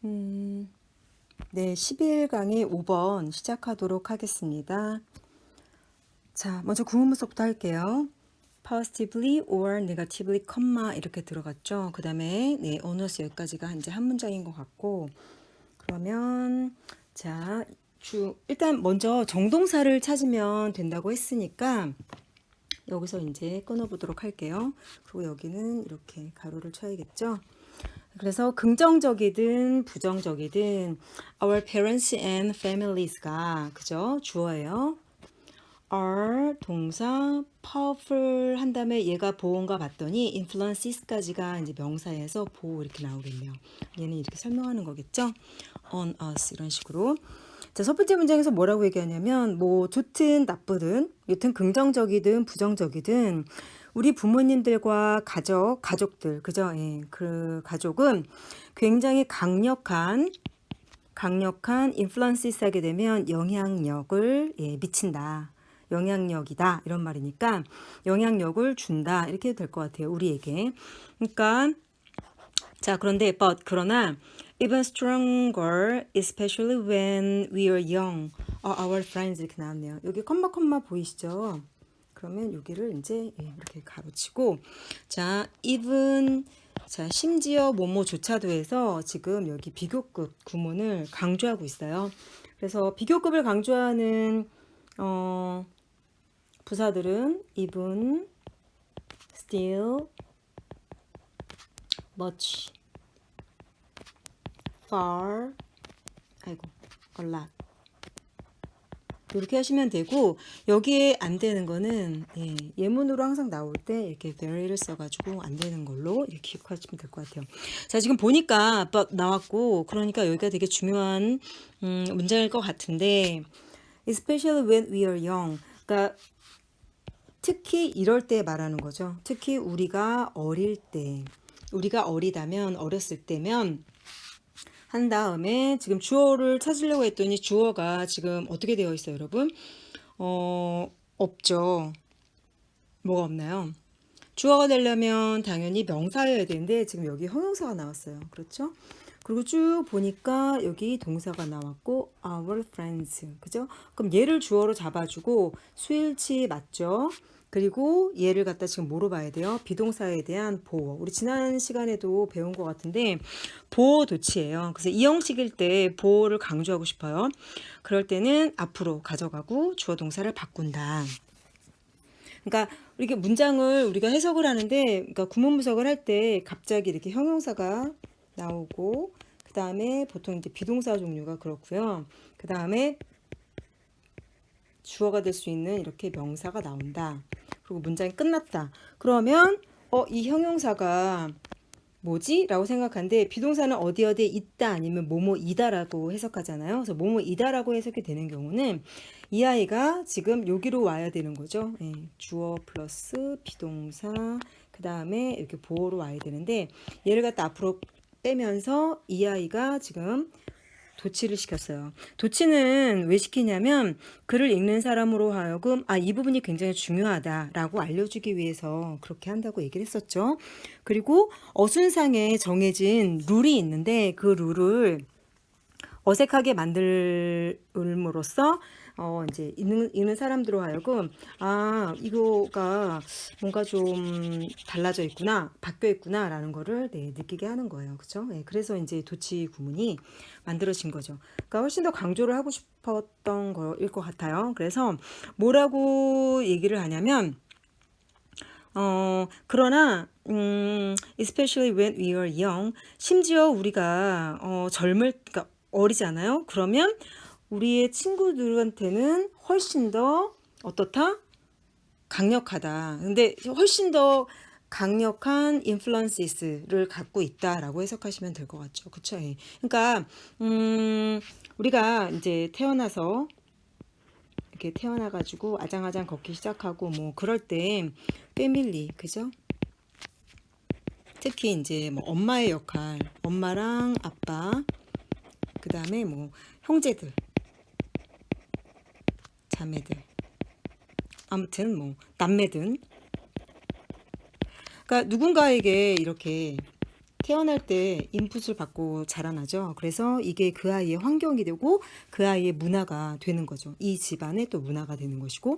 네, 11강의 5번 시작하도록 하겠습니다. 자, 먼저 구문부서부터 할게요. positively or negatively, 이렇게 들어갔죠. 그 다음에 네, onus 여기까지가 이제 한 문장인 것 같고, 그러면 자, 일단 먼저 정동사를 찾으면 된다고 했으니까 여기서 이제 끊어보도록 할게요. 그리고 여기는 이렇게 가로를 쳐야겠죠. 그래서 긍정적이든 부정적이든 our parents and families가 그죠? 주어예요. are 동사 powerful 한 다음에 얘가 보온과 봤더니 influences까지가 이제 명사에서 보호 이렇게 나오겠네요. 얘는 이렇게 설명하는 거겠죠? on us 이런 식으로. 자, 첫 번째 문장에서 뭐라고 얘기하냐면 뭐 좋든 나쁘든 여튼 긍정적이든 부정적이든 우리 부모님들과 가족들 그죠? 예, 그 가족은 굉장히 강력한 인플루언스 하게 되면 영향력을 미친다. 영향력이다. 이런 말이니까 영향력을 준다. 이렇게 해도 될 것 같아요. 우리에게. 그러니까 자, 그런데 그러나 even stronger, especially when we are young, our friends 이렇게 나왔네요. 여기 컴마 보이시죠? 그러면 여기를 이제 이렇게 가로치고 자, even 자, 심지어 뭐뭐조차도 해서 지금 여기 비교급 구문을 강조하고 있어요. 그래서 비교급을 강조하는 부사들은 even, still, much, far, 아이고, a lot. 이렇게 하시면 되고 여기에 안 되는 거는 예문으로 항상 나올 때 이렇게 very를 써가지고 안 되는 걸로 이렇게 기억하시면 될 것 같아요. 자, 지금 보니까 나왔고 그러니까 여기가 되게 중요한 문장일 것 같은데 especially when we are young. 그러니까 특히 이럴 때 말하는 거죠. 특히 우리가 어릴 때, 우리가 어렸을 때면 한 다음에 지금 주어를 찾으려고 했더니 주어가 지금 어떻게 되어 있어요, 여러분? 없죠. 뭐가 없나요? 주어가 되려면 당연히 명사여야 되는데 지금 여기 형용사가 나왔어요. 그렇죠? 그리고 쭉 보니까 여기 동사가 나왔고 our friends. 그죠? 그럼 얘를 주어로 잡아주고 수일치 맞죠? 그리고 얘를 갖다 지금 뭐로 봐야 돼요? 비동사에 대한 보호. 우리 지난 시간에도 배운 것 같은데 보호 도치예요. 그래서 이 형식일 때 보호를 강조하고 싶어요. 그럴 때는 앞으로 가져가고 주어 동사를 바꾼다. 그러니까 이렇게 문장을 우리가 해석을 하는데, 그러니까 구문 분석을 할 때 갑자기 이렇게 형용사가 나오고, 그 다음에 보통 이제 비동사 종류가 그렇고요. 그 다음에 주어가 될 수 있는 이렇게 명사가 나온다. 그리고 문장이 끝났다. 그러면 이 형용사가 뭐지? 라고 생각하는데 비동사는 어디에 있다 아니면 뭐뭐이다라고 해석하잖아요. 그래서 뭐뭐이다라고 해석이 되는 경우는 이 아이가 지금 여기로 와야 되는 거죠. 주어 플러스 비동사 그 다음에 이렇게 보호로 와야 되는데 얘를 갖다 앞으로 빼면서 이 아이가 지금 도치를 시켰어요. 도치는 왜 시키냐면 글을 읽는 사람으로 하여금 이 부분이 굉장히 중요하다라고 알려주기 위해서 그렇게 한다고 얘기를 했었죠. 그리고 어순상에 정해진 룰이 있는데 그 룰을 어색하게 만들므로써 이제 읽는 사람들로 하여금 이거가 뭔가 좀 달라져 있구나, 바뀌어 있구나라는 거를 느끼게 하는 거예요. 그렇죠? 그래서 이제 도치 구문이 만들어진 거죠. 그러니까 훨씬 더 강조를 하고 싶었던 거일 것 같아요. 그래서 뭐라고 얘기를 하냐면 그러나 especially when we are young, 심지어 우리가 그러니까 어리잖아요. 그러면 우리의 친구들한테는 훨씬 더 어떻다? 강력하다. 근데 훨씬 더 강력한 인플루언스를 갖고 있다라고 해석하시면 될 것 같죠. 그쵸? 그러니까 우리가 이제 태어나서 이렇게 태어나가지고 아장아장 걷기 시작하고 뭐 그럴 때 패밀리 그죠? 특히 이제 뭐 엄마의 역할, 엄마랑 아빠, 그 다음에 뭐 형제들, 자매들, 아무튼 뭐 남매든, 그러니까 누군가에게 이렇게 태어날 때 인풋을 받고 자라나죠. 그래서 이게 그 아이의 환경이 되고 그 아이의 문화가 되는 거죠. 이 집안의 또 문화가 되는 것이고.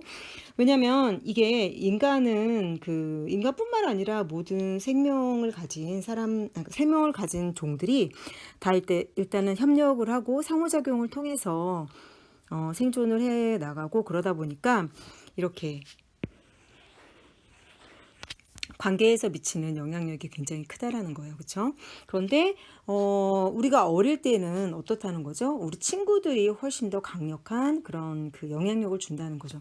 왜냐면 이게 인간은 그 인간뿐만 아니라 모든 생명을 가진 생명을 가진 종들이 다 일단은 협력을 하고 상호작용을 통해서 생존을 해 나가고 그러다 보니까 이렇게 관계에서 미치는 영향력이 굉장히 크다라는 거예요. 그렇죠? 그런데 우리가 어릴 때는 어떻다는 거죠? 우리 친구들이 훨씬 더 강력한 그런 그 영향력을 준다는 거죠.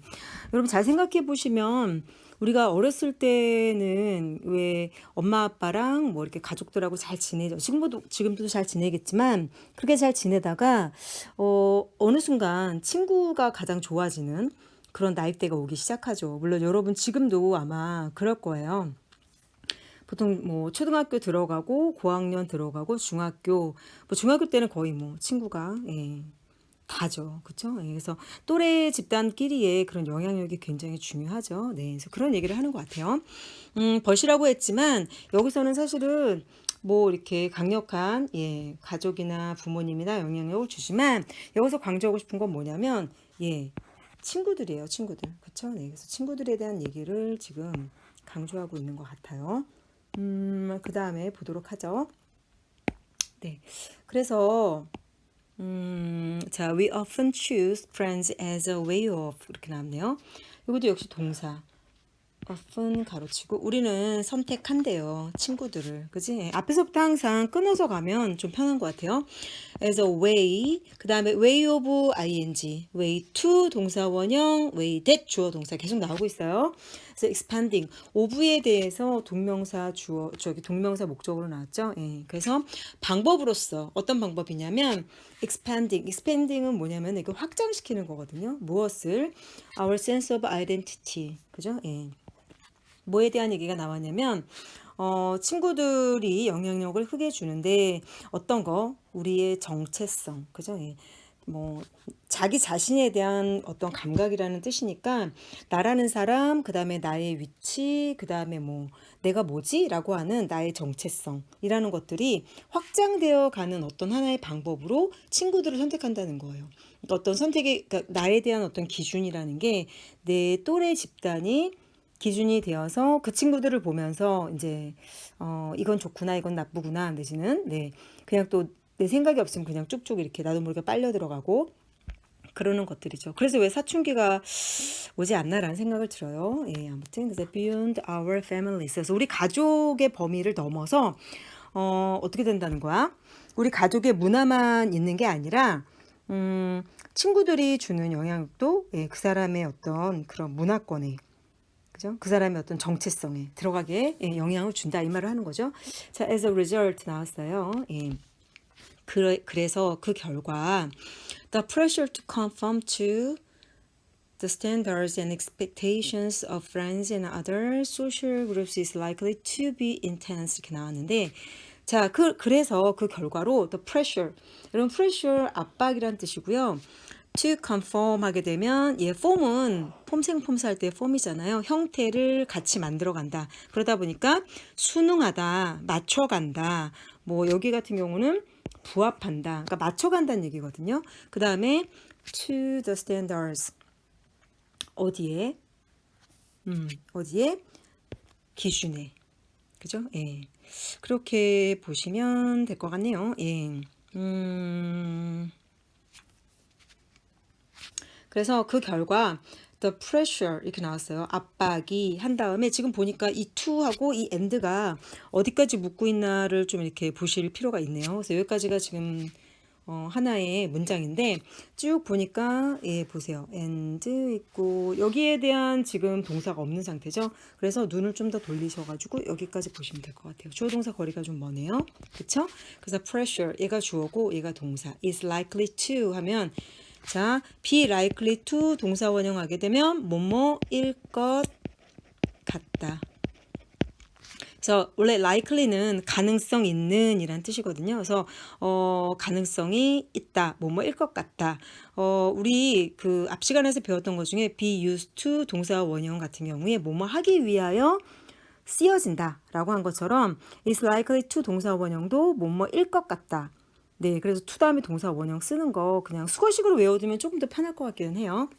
여러분 잘 생각해 보시면 우리가 어렸을 때는 왜 엄마 아빠랑 뭐 이렇게 가족들하고 잘 지내죠. 지금도 잘 지내겠지만 그렇게 잘 지내다가 어느 순간 친구가 가장 좋아지는 그런 나이대가 오기 시작하죠. 물론 여러분 지금도 아마 그럴 거예요. 보통 뭐 초등학교 들어가고 고학년 들어가고 중학교 때는 거의 뭐 친구가 다죠. 그렇죠? 그래서 또래 집단끼리의 그런 영향력이 굉장히 중요하죠. 네. 그래서 그런 얘기를 하는 것 같아요. 벗이라고 했지만 여기서는 사실은 뭐 이렇게 강력한 가족이나 부모님이나 영향력을 주지만 여기서 강조하고 싶은 건 뭐냐면 친구들이에요. 친구들. 그렇죠? 네. 그래서 친구들에 대한 얘기를 지금 강조하고 있는 것 같아요. 그 다음에 보도록 하죠. 네. 그래서 자, we often choose friends as a way of 이렇게 나왔네요. 이것도 역시 동사. often 가로치고 우리는 선택한대요. 친구들을. 그지? 앞에서부터 항상 끊어서 가면 좀 편한 것 같아요. as a way, 그 다음에 way of ing, way to 동사 원형, way that 주어 동사 계속 나오고 있어요. 그래서 expanding, of에 대해서 동명사 동명사 목적으로 나왔죠. 그래서 방법으로서 어떤 방법이냐면 expanding은 뭐냐면 이거 확장시키는 거거든요. 무엇을? our sense of identity. 그죠? 뭐에 대한 얘기가 나왔냐면 친구들이 영향력을 크게 주는데 어떤 거? 우리의 정체성. 그죠? 뭐 자기 자신에 대한 어떤 감각이라는 뜻이니까 나라는 사람, 그다음에 나의 위치, 그다음에 뭐 내가 뭐지? 라고 하는 나의 정체성이라는 것들이 확장되어 가는 어떤 하나의 방법으로 친구들을 선택한다는 거예요. 어떤 그러니까 나에 대한 어떤 기준이라는 게 내 또래 집단이 기준이 되어서 그 친구들을 보면서 이제 이건 좋구나 이건 나쁘구나 내지는 그냥 또 내 생각이 없으면 그냥 쭉쭉 이렇게 나도 모르게 빨려 들어가고 그러는 것들이죠. 그래서 왜 사춘기가 오지 않나라는 생각을 들어요. 아무튼 그래서 beyond our families. 그래서 우리 가족의 범위를 넘어서 어떻게 된다는 거야? 우리 가족의 문화만 있는 게 아니라 친구들이 주는 영향력도 그 사람의 어떤 그런 문화권에 그죠? 그 사람의 어떤 정체성에 들어가게 영향을 준다 이 말을 하는 거죠. 자, as a result 나왔어요. 그래서 그 결과 the pressure to conform to the standards and expectations of friends and other social groups is likely to be intense 이렇게 나왔는데 자, 그래서 그 결과로 the pressure 여러분 pressure 압박이란 뜻이고요. to conform 하게 되면 form은 폼생폼사 할 때 form이잖아요. 형태를 같이 만들어 간다. 그러다 보니까 순응하다, 맞춰간다. 뭐 여기 같은 경우는 부합한다. 그러니까 맞춰간다는 얘기거든요. 그 다음에 to the standards 어디에? 어디에? 기준에. 그죠? 그렇게 보시면 될 것 같네요. 그래서 그 결과 the pressure 이렇게 나왔어요. 압박이 한 다음에 지금 보니까 이 to하고 이 and가 어디까지 묶고 있나를 좀 이렇게 보실 필요가 있네요. 그래서 여기까지가 지금 하나의 문장인데 쭉 보니까 보세요. and 있고 여기에 대한 지금 동사가 없는 상태죠. 그래서 눈을 좀 더 돌리셔가지고 여기까지 보시면 될 것 같아요. 주어 동사 거리가 좀 머네요. 그쵸? 그래서 pressure 얘가 주어고 얘가 동사 is likely to 하면 자, be likely to 동사 원형하게 되면 뭐뭐일 것 같다. 그래서 원래 likely는 가능성 있는 이란 뜻이거든요. 그래서 가능성이 있다. 뭐뭐일 것 같다. 우리 그 앞 시간에서 배웠던 것 중에 be used to 동사 원형 같은 경우에 뭐뭐 하기 위하여 쓰여진다 라고 한 것처럼 is likely to 동사 원형도 뭐뭐일 것 같다. 네, 그래서 to 다음에 동사 원형 쓰는 거 그냥 수거식으로 외워두면 조금 더 편할 것 같기는 해요.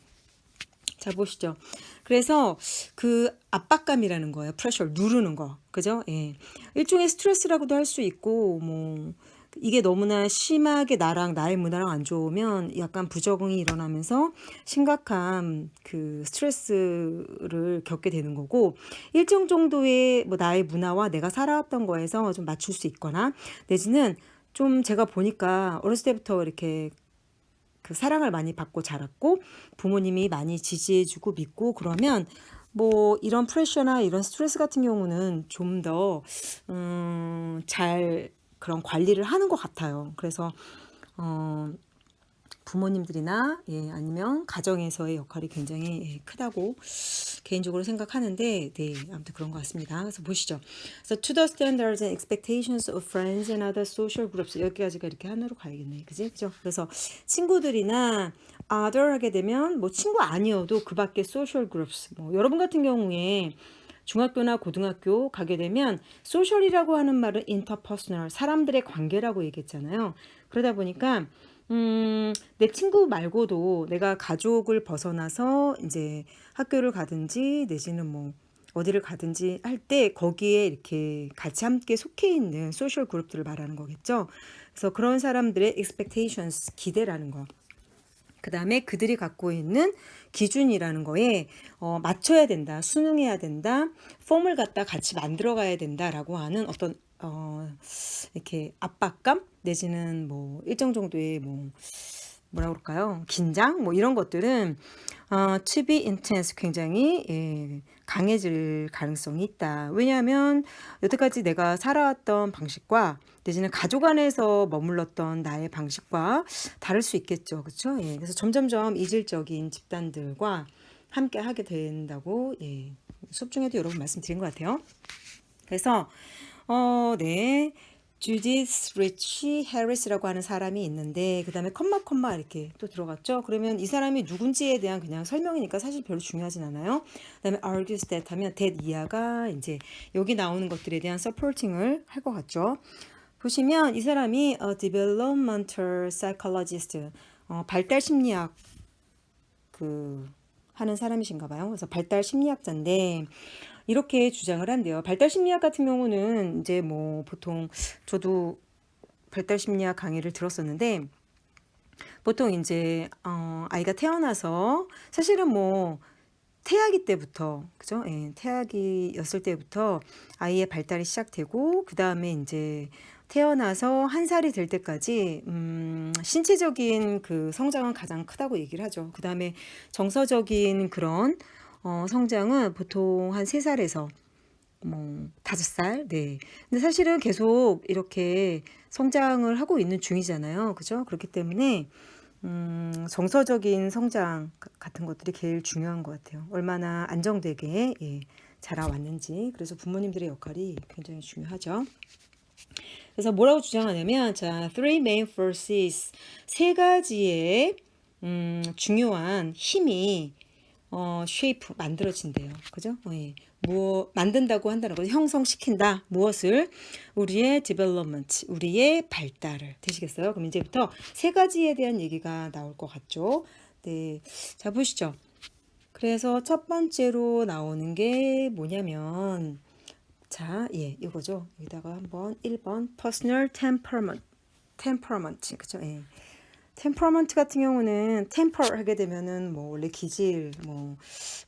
자, 보시죠. 그래서 그 압박감이라는 거예요. 프레셔, 누르는 거. 그죠? 예. 일종의 스트레스라고도 할 수 있고, 뭐, 이게 너무나 심하게 나랑 나의 문화랑 안 좋으면 약간 부적응이 일어나면서 심각한 그 스트레스를 겪게 되는 거고, 일정 정도의 뭐 나의 문화와 내가 살아왔던 거에서 좀 맞출 수 있거나, 내지는 좀 제가 보니까 어렸을 때부터 이렇게 그 사랑을 많이 받고 자랐고 부모님이 많이 지지해주고 믿고 그러면 뭐 이런 프레셔나 이런 스트레스 같은 경우는 좀 더 잘 그런 관리를 하는 것 같아요. 그래서 어, 부모님들이나 예, 아니면 가정에서의 역할이 굉장히 예, 크다고 개인적으로 생각하는데 네, 아무튼 그런 것 같습니다. 그래서 보시죠. 그래서 to the standards and expectations of friends and other social groups 여기까지가 이렇게 하나로 가야겠네, 그지? 그죠? 그래서 친구들이나 other 하게 되면 뭐 친구 아니어도 그 밖에 social groups 뭐 여러분 같은 경우에 중학교나 고등학교 가게 되면 소셜이라고 하는 말은 interpersonal 사람들의 관계라고 얘기했잖아요. 그러다 보니까 내 친구 말고도 내가 가족을 벗어나서 이제 학교를 가든지 내지는 뭐 어디를 가든지 할 때 거기에 이렇게 같이 함께 속해 있는 소셜 그룹들을 말하는 거겠죠. 그래서 그런 사람들의 expectations, 기대라는 거. 그 다음에 그들이 갖고 있는 기준이라는 거에 맞춰야 된다, 순응해야 된다, 폼을 갖다 같이 만들어 가야 된다라고 하는 어떤 이렇게 압박감 내지는 뭐 일정 정도의 뭐 뭐라 그럴까요? 긴장 뭐 이런 것들은 to be intense 굉장히 예, 강해질 가능성이 있다. 왜냐하면 여태까지 내가 살아왔던 방식과 내지는 가족 안에서 머물렀던 나의 방식과 다를 수 있겠죠. 그렇죠? 예, 그래서 점점점 이질적인 집단들과 함께 하게 된다고 예, 수업 중에도 여러 번 말씀드린 것 같아요. 그래서 네. 주디스 리치 해리스라고 하는 사람이 있는데 그 다음에 컴마 이렇게 또 들어갔죠. 그러면 이 사람이 누군지에 대한 그냥 설명이니까 사실 별로 중요하진 않아요. 그 다음에 argues that 하면 that 이하가 이제 여기 나오는 것들에 대한 서포팅을 할 것 같죠. 보시면 이 사람이 developmental psychologist 발달 심리학 그 하는 사람이신가 봐요. 그래서 발달 심리학자인데 이렇게 주장을 한대요. 발달 심리학 같은 경우는 이제 뭐 보통 저도 발달 심리학 강의를 들었었는데 보통 이제 아이가 태어나서 사실은 뭐 태아기 때부터 그죠? 예, 태아기였을 때부터 아이의 발달이 시작되고 그 다음에 이제 태어나서 한 살이 될 때까지 신체적인 그 성장은 가장 크다고 얘기를 하죠. 그 다음에 정서적인 그런 성장은 보통 한 3살에서 뭐 5살. 네. 근데 사실은 계속 이렇게 성장을 하고 있는 중이잖아요. 그죠? 그렇기 때문에 정서적인 성장 같은 것들이 제일 중요한 것 같아요. 얼마나 안정되게 예, 자라왔는지. 그래서 부모님들의 역할이 굉장히 중요하죠. 그래서 뭐라고 주장하냐면 자, three main forces 세 가지의 중요한 힘이 shape 만들어진대요. 그죠? 예. 뭐 만든다고 한다는 거죠. 형성시킨다. 무엇을? 우리의 development, 우리의 발달을. 되시겠어요? 그럼 이제부터 세 가지에 대한 얘기가 나올 것 같죠? 네. 자, 보시죠. 그래서 첫 번째로 나오는 게 뭐냐면 자, 예, 이거죠. 여기다가 한번 1번 personal temperament. 그죠? 예. 템퍼먼트 같은 경우는 템퍼 하게 되면은 뭐 원래 기질 뭐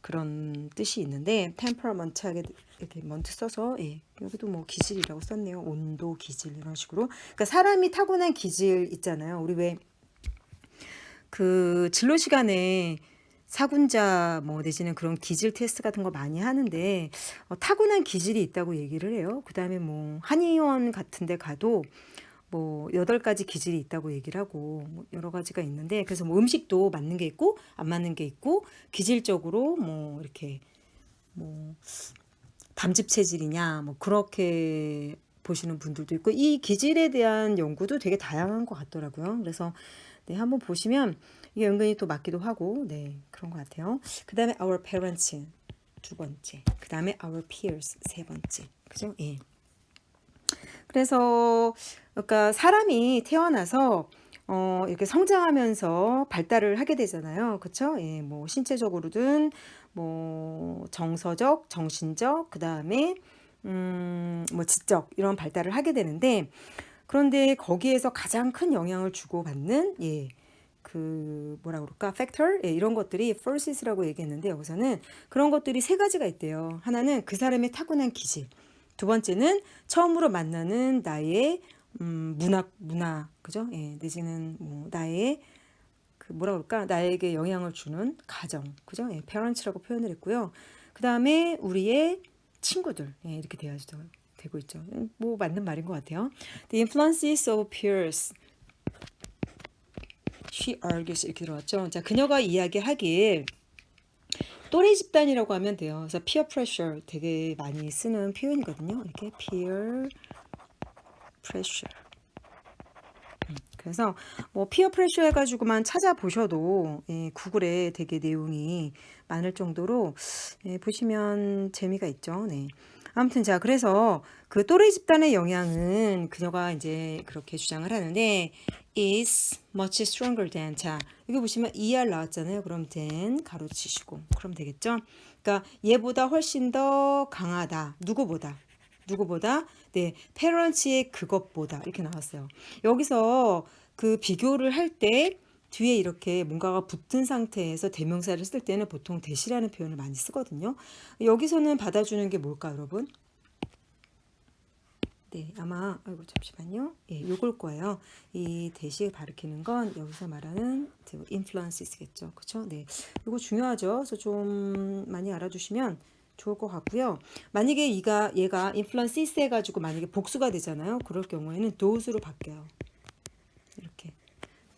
그런 뜻이 있는데 템퍼먼트 하게 이렇게 먼트 써서 예, 여기도 뭐 기질이라고 썼네요. 온도, 기질 이런 식으로. 그러니까 사람이 타고난 기질 있잖아요. 우리 왜 그 진로 시간에 사군자 뭐 내지는 그런 기질 테스트 같은 거 많이 하는데 타고난 기질이 있다고 얘기를 해요. 그다음에 뭐 한의원 같은 데 가도 뭐 8가지 기질이 있다고 얘기를 하고 뭐 여러 가지가 있는데 그래서 뭐 음식도 맞는 게 있고 안 맞는 게 있고 기질적으로 뭐 이렇게 뭐 담즙 체질이냐 뭐 그렇게 보시는 분들도 있고 이 기질에 대한 연구도 되게 다양한 것 같더라고요. 그래서 네, 한번 보시면 이게 은근히 또 맞기도 하고 네, 그런 것 같아요. 그 다음에 our parents 두 번째. 그 다음에 our peers 세 번째. 그죠? 예. 그래서 그러니까 사람이 태어나서 이렇게 성장하면서 발달을 하게 되잖아요. 그렇죠? 예, 뭐 신체적으로든 뭐 정서적, 정신적, 그다음에 뭐 지적 이런 발달을 하게 되는데 그런데 거기에서 가장 큰 영향을 주고받는 예. 그 뭐라 그럴까? factor 예, 이런 것들이 forces라고 얘기했는데 여기서는 그런 것들이 세 가지가 있대요. 하나는 그 사람의 타고난 기질. 두 번째는 처음으로 만나는 나의 문화 그죠? 예, 내지는 뭐 나의 그 뭐라 그럴까? 나에게 영향을 주는 가정. 그죠? 예, parents라고 표현을 했고요. 그다음에 우리의 친구들. 예, 이렇게 되고 있죠. 뭐 맞는 말인 것 같아요. The influences of peers. She argues 이렇게 들어왔죠. 자, 그녀가 이야기하길 또래 집단이라고 하면 돼요. 그래서 peer pressure 되게 많이 쓰는 표현이거든요. 이렇게 peer pressure. 그래서 뭐 peer pressure 해가지고만 찾아보셔도 예, 구글에 되게 내용이 많을 정도로 예, 보시면 재미가 있죠. 네. 아무튼 자 그래서 그 또래 집단의 영향은 그녀가 이제 그렇게 주장을 하는데 is much stronger than 자 여기 보시면 ER 나왔잖아요. 그럼 than 가로치시고 그럼 되겠죠. 그러니까 얘보다 훨씬 더 강하다. 누구보다 네 페런츠의 그것보다 이렇게 나왔어요. 여기서 그 비교를 할 때 뒤에 이렇게 뭔가가 붙은 상태에서 대명사를 쓸 때는 보통 대시라는 표현을 많이 쓰거든요. 여기서는 받아주는 게 뭘까 여러분? 네, 아마 아이고 잠시만요. 예, 요걸 거예요. 이 대시 가리키는 건 여기서 말하는 influences겠죠. 그렇죠? 네. 이거 중요하죠. 그래서 좀 많이 알아두시면 좋을 것 같고요. 만약에 얘가 influences 해 가지고 만약에 복수가 되잖아요. 그럴 경우에는 those로 바뀌어요. 이렇게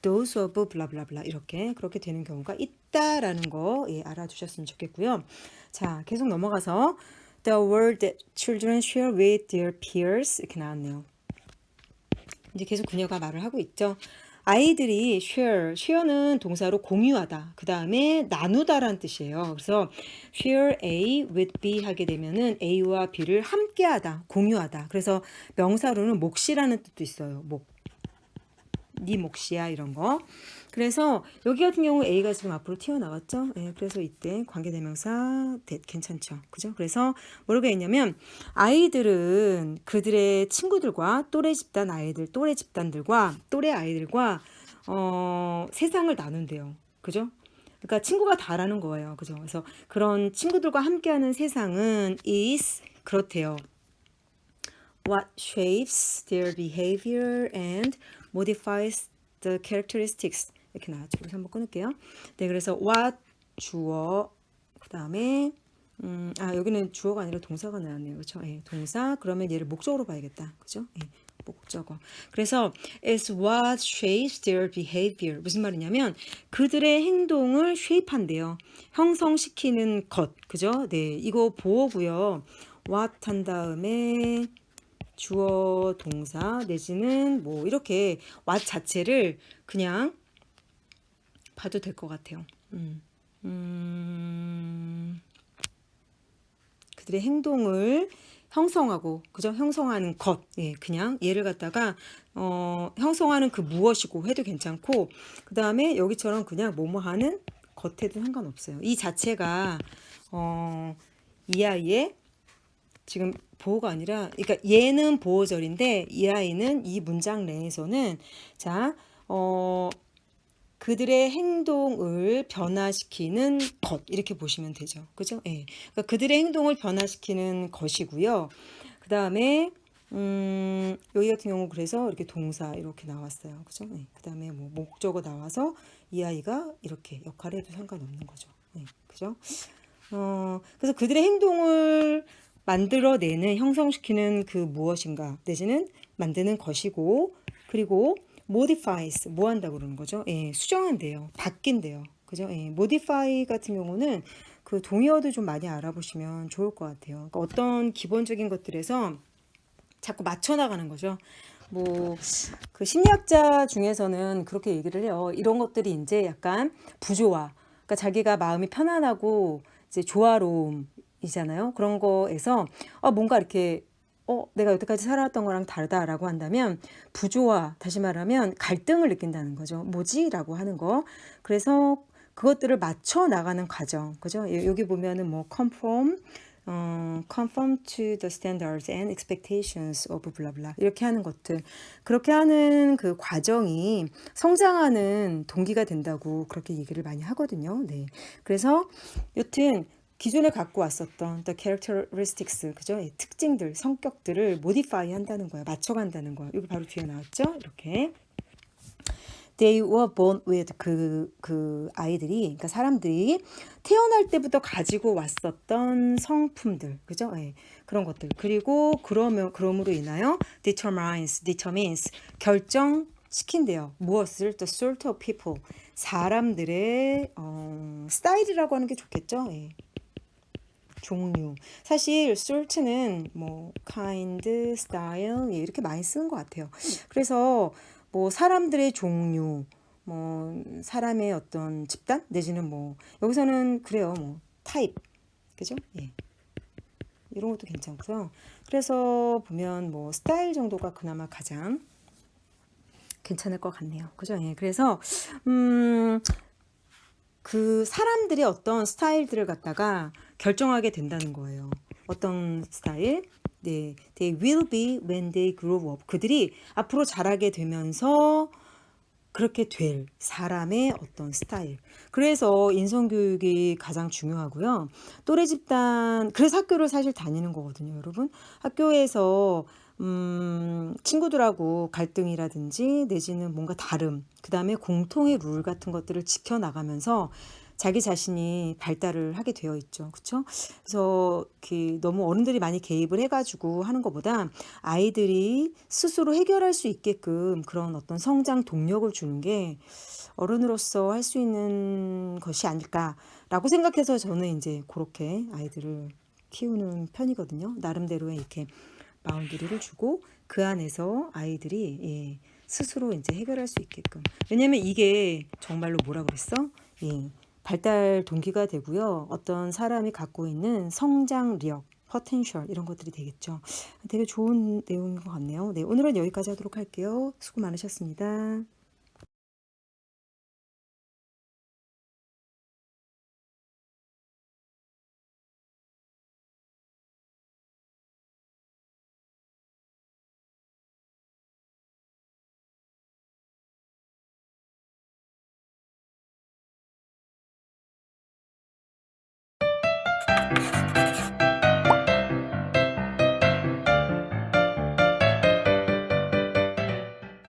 those of 블라블라블라 이렇게 그렇게 되는 경우가 있다라는 거 예, 알아두셨으면 좋겠고요. 자, 계속 넘어가서 The word that children share with their peers 이렇게 나왔네요. 이제 계속 그녀가 말을 하고 있죠. 아이들이 share는 동사로 공유하다. 그 다음에 나누다라는 뜻이에요. 그래서 share A with B 하게 되면은 A와 B를 함께하다, 공유하다. 그래서 명사로는 몫이라는 뜻도 있어요. 네 몫이야 이런 거. 그래서 여기 같은 경우 A가 지금 앞으로 튀어나왔죠. 예, 그래서 이때 관계대명사 that 괜찮죠. 그죠? 그래서 뭐라고 했냐면 아이들은 그들의 친구들과 또래 집단들과 또래 아이들과 세상을 나눈대요. 그죠? 그러니까 친구가 다라는 거예요. 그죠? 그래서 그런 친구들과 함께하는 세상은 is 그렇대요. What shapes their behavior and modifies the characteristics 이렇게 나왔죠. 그래서 한번 끊을게요. 네, 그래서 what 주어 그 다음에 여기는 주어가 아니라 동사가 나왔네요. 그렇죠? 예, 동사 그러면 얘를 목적으로 봐야겠다. 그죠? 예, 목적어. 그래서 is what shapes their behavior 무슨 말이냐면 그들의 행동을 shape한대요. 형성시키는 것. 그죠? 네, 이거 보어고요. what 한 다음에 주어 동사 내지는 뭐 이렇게 what 자체를 그냥 봐도 될 것 같아요. 그들의 행동을 형성하고 그죠? 형성하는 것. 예, 그냥 얘를 갖다가 형성하는 그 무엇이고 해도 괜찮고 그다음에 여기처럼 그냥 뭐뭐 하는 것 해도 상관없어요. 이 자체가 이 아이의 지금 보호가 아니라 그러니까 얘는 보호절인데 이 아이는 이 문장 내에서는 자, 그들의 행동을 변화시키는 것 이렇게 보시면 되죠. 그죠? 예. 그러니까 그들의 행동을 변화시키는 것이고요. 그다음에 여기 같은 경우 그래서 이렇게 동사 이렇게 나왔어요. 그죠? 예. 그다음에 뭐 목적어 나와서 이 아이가 이렇게 역할을 해도 상관없는 거죠. 예. 그죠? 그래서 그들의 행동을 만들어내는 형성시키는 그 무엇인가 내지는 만드는 것이고 그리고 modifies 뭐 한다고 그러는 거죠? 예, 수정한대요. 바뀐대요. 그죠? 예, modify 같은 경우는 그 동의어도 좀 많이 알아보시면 좋을 것 같아요. 그러니까 어떤 기본적인 것들에서 자꾸 맞춰 나가는 거죠. 뭐 그 심리학자 중에서는 그렇게 얘기를 해요. 이런 것들이 이제 약간 부조화. 그러니까 자기가 마음이 편안하고 이제 조화로움 이잖아요. 그런 거에서 뭔가 이렇게 내가 여태까지 살아왔던 거랑 다르다라고 한다면 부조화, 다시 말하면 갈등을 느낀다는 거죠. 뭐지? 라고 하는 거. 그래서 그것들을 맞춰 나가는 과정. 그죠? 여기 보면은 뭐 conform to the standards and expectations of blah blah 이렇게 하는 것들. 그렇게 하는 그 과정이 성장하는 동기가 된다고 그렇게 얘기를 많이 하거든요. 네. 그래서 여튼 기존에 갖고 왔었던 the characteristics, 그죠? 특징들, 성격들을 modify 한다는 거예요. 맞춰간다는 거예요. 이거 바로 뒤에 나왔죠? 이렇게. They were born with 그 아이들이, 그러니까 사람들이 태어날 때부터 가지고 왔었던 성품들, 그죠? 예, 그런 것들. 그리고 그럼으로 인하여 determines, 결정시킨대요. 무엇을? The sort of people, 사람들의 스타일이라고 하는 게 좋겠죠? 예. 종류. 사실 sort는 뭐 kind, style 이렇게 많이 쓰는 것 같아요. 그래서 뭐 사람들의 종류, 뭐 사람의 어떤 집단 내지는 뭐 여기서는 그래요. 뭐 type, 그죠? 예. 이런 것도 괜찮고요. 그래서 보면 뭐 스타일 정도가 그나마 가장 괜찮을 것 같네요. 그죠? 예. 그래서 그 사람들의 어떤 스타일들을 갖다가 결정하게 된다는 거예요. 어떤 스타일? 네, they will be when they grow up. 그들이 앞으로 자라게 되면서 그렇게 될 사람의 어떤 스타일. 그래서 인성교육이 가장 중요하고요. 또래 집단, 그래서 학교를 사실 다니는 거거든요, 여러분. 학교에서 친구들하고 갈등이라든지 내지는 뭔가 다름, 그 다음에 공통의 룰 같은 것들을 지켜나가면서 자기 자신이 발달을 하게 되어 있죠. 그렇죠? 그래서 너무 어른들이 많이 개입을 해가지고 하는 것보다 아이들이 스스로 해결할 수 있게끔 그런 어떤 성장 동력을 주는 게 어른으로서 할 수 있는 것이 아닐까라고 생각해서 저는 이제 그렇게 아이들을 키우는 편이거든요. 나름대로의 이렇게 바운드리를 주고 그 안에서 아이들이 스스로 이제 해결할 수 있게끔. 왜냐면 이게 정말로 뭐라 그랬어? 발달 동기가 되고요. 어떤 사람이 갖고 있는 성장력, 포텐셜 이런 것들이 되겠죠. 되게 좋은 내용인 것 같네요. 네, 오늘은 여기까지 하도록 할게요. 수고 많으셨습니다.